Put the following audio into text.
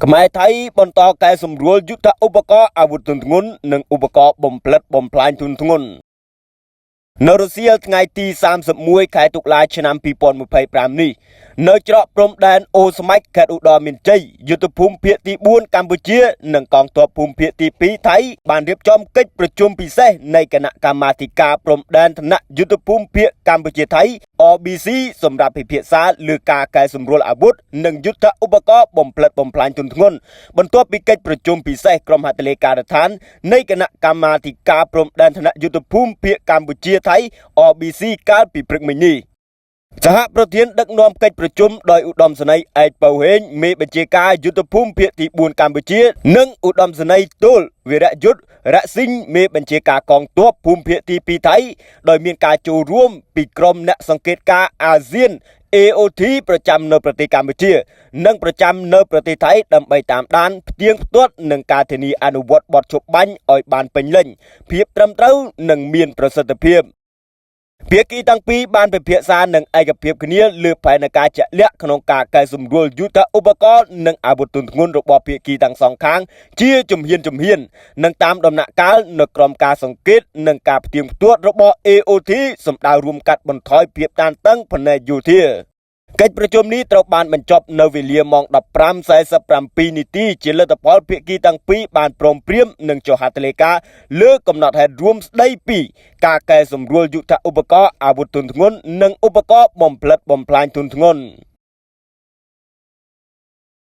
ខ្មែរថៃបន្តកែសម្រួលយុទ្ធឧបករណ៍អាវុធទន់ធ្ងន់និងឧបករណ៍បំផ្លិតបំផ្លាញទន់ធ្ងន់នៅរុស្ស៊ីថ្ងៃទី31ខែតុលាឆ្នាំ2025នេះនៅច្រកព្រំដែនអូស្មាច់ខេត្តឧត្តរមានជ័យយុទ្ធភូមិភាគទី4កម្ពុជានិងកងទ័ពភូមិភាគទី2ថៃបានរៀបចំកិច្ចប្រជុំពិសេសនៃគណៈកម្មាធិការព្រំដែនថ្នាក់យុទ្ធភូមិភាគកម្ពុជាថៃ RBC សម្រាប់ពិភាក្សាលើការកែសម្រួលអាវុធនិងយុទ្ធឧបករណ៍បំផ្លិតបំផ្លាញទន់ធ្ងន់បន្ទាប់ពីកិច្ចប្រជុំពិសេសក្រុមហត្ថលេខារដ្ឋាននៃគណៈកម្មាធិការព្រំដែនថ្នាក់យុទ្ធភូមិភាគកម្ពុជាថៃ RBC កាលពីព្រឹកមិញនេះសហប្រធានដឹកនាំកិច្ចប្រជុំដោយឧត្តមសេនីយ៍ឯកពៅហេងមេបញ្ជាការយុទ្ធភូមិភាគទី4កម្ពុជានិងឧត្តមសេនីយ៍ទោលវីរយុទ្ធរៈស៊ីងមេបញ្ជាការកងទ័ពភូមិភាគទី2ថៃដោយមានការចូលរួមពីក្រុមអ្នកសង្កេតការណ៍អាស៊ាន AOT ប្រចាំនៅប្រទេសកម្ពុជានិងប្រចាំនៅប្រទេសថៃដើម្បីតាមដានផ្ទៀងផ្ទាត់នឹងការធានាអនុវត្តបទជប់បាញ់ឲ្យបានពេញលេញភាពត្រឹមត្រូវនិងមានប្រសិទ្ធភាពភាគីទាំងពីរបានពិភាក្សានឹងឯកភាពគ្នាលើផែនការជាក់លាក់ក្នុងការកែសម្រួលយុទ្ធឧបករណ៍និងអាវុធទន់ធ្ងន់របស់ភាគីទាំងសងខាងជាជំហាននិងតាមដំណាក់កាលនៅក្រមការសង្កេតនិងការផ្ទៀងផ្ទាត់របស់ AOT សម្ដៅរួមកាត់បន្ថយភាពតានតឹងផ្នែកយោធាកិច្ចប្រជុំនេះត្រូវបានបញ្ចប់នៅវេលាម៉ោង 15:47 នាទីជាលទ្ធផលភាគីទាំងពីរបានព្រមព្រៀងនឹងចុះហត្ថលេខាលើកំណត់ហេតុរួមស្ដីពីការកែសម្រួលយុទ្ធឧបករណ៍អាវុធទន់ធ្ងន់និងឧបករណ៍បំផ្លិតបំផ្លាញទន់ធ្ងន់